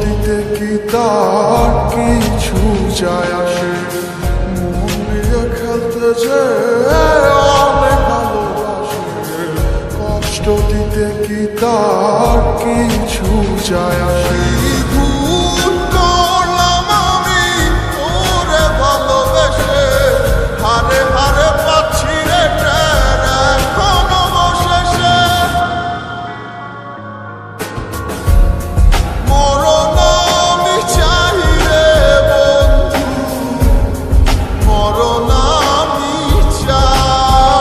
দিতে কি তার কিছু যায় আসে? মন নিয়ে খেলতে যে অনেক ভালোবাসে, কষ্ট দিতে কি তার কিছু যায় আসে? ভুল করলাম আমি তোরে ভালোবেসে, হারে হারে পাচ্ছি রে টের এখন অবশেষে। মরণ আমি চাই রে বন্ধু, মরণ আমি চাই।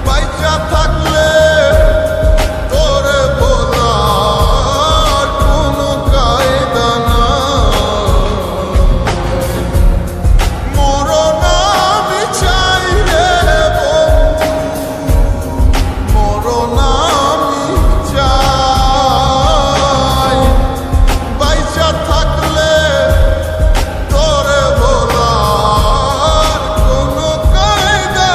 বাইচা থাকলে তোরে বলার কোনো কায়দা নাই। মরণ আমি চাই রে বন্ধু, মরণ আমি চাই। বাইচা থাকলে তোরে বলার কোনো কায়দা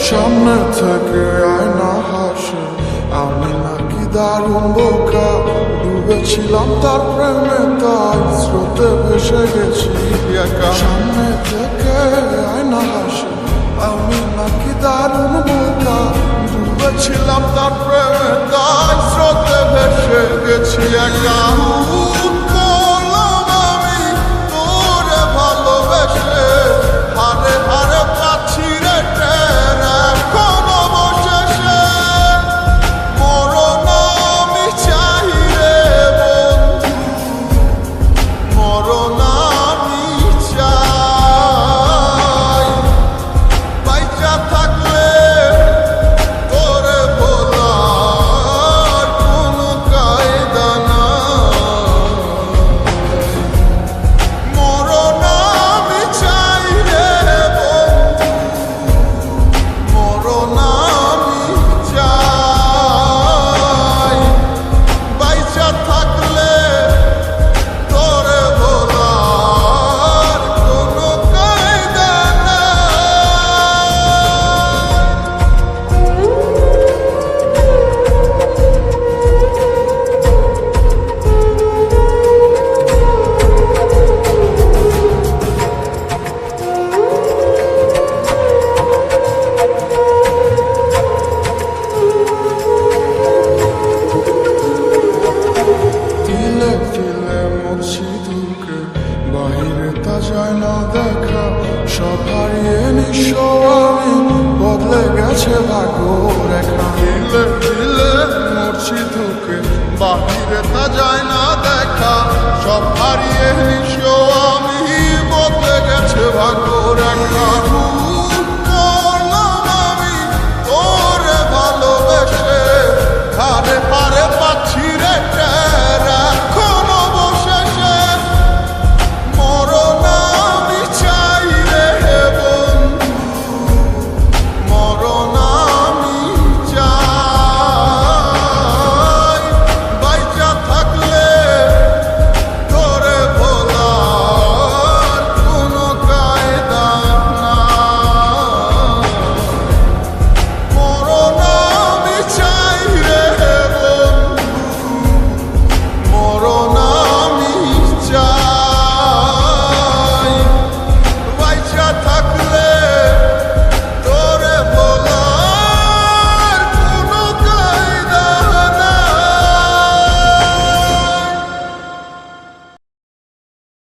সামনে থেকে আয়না হাসে, আমি নাকি দারুণ বোকা। ডুবেছিলাম তার প্রেমে, তাই স্রোতে ভেসে গেছি একা। সামনে থেকে আয়না হাসে, আমি নাকি দারুণ বোকা। ডুবেছিলাম তার প্রেমে, তাই স্রোতে ভেসে গেছি একা। করলাম আমি তোরে ভালোবেসে, হারে হারে পাচ্ছি রে টের এখন অবশেষে। মরণ আমি চাই রে বন্ধু, মরণ আমি চাই। বাইচা থাকলে তোরে বলার কোনো কায়দা নাই। মরণ আমি চাই রে বন্ধু, মরণ আমি চাই। বাইচা থাকলে তোরে বলার কোনো কায়দা তিলে তিলে মরছি দুঃখে, বাহিরে তা যায় না দেখা। সব হারিয়ে নিঃস্ব আমি, বদলে গেছে ভাগ্য রেখা। তিলে তিলে মরছি দুঃখে, বাহিরে তা যায় না দেখা। সব হারিয়ে নিঃস্ব আমি, বদলে গেছে ভাগ্য রেখা।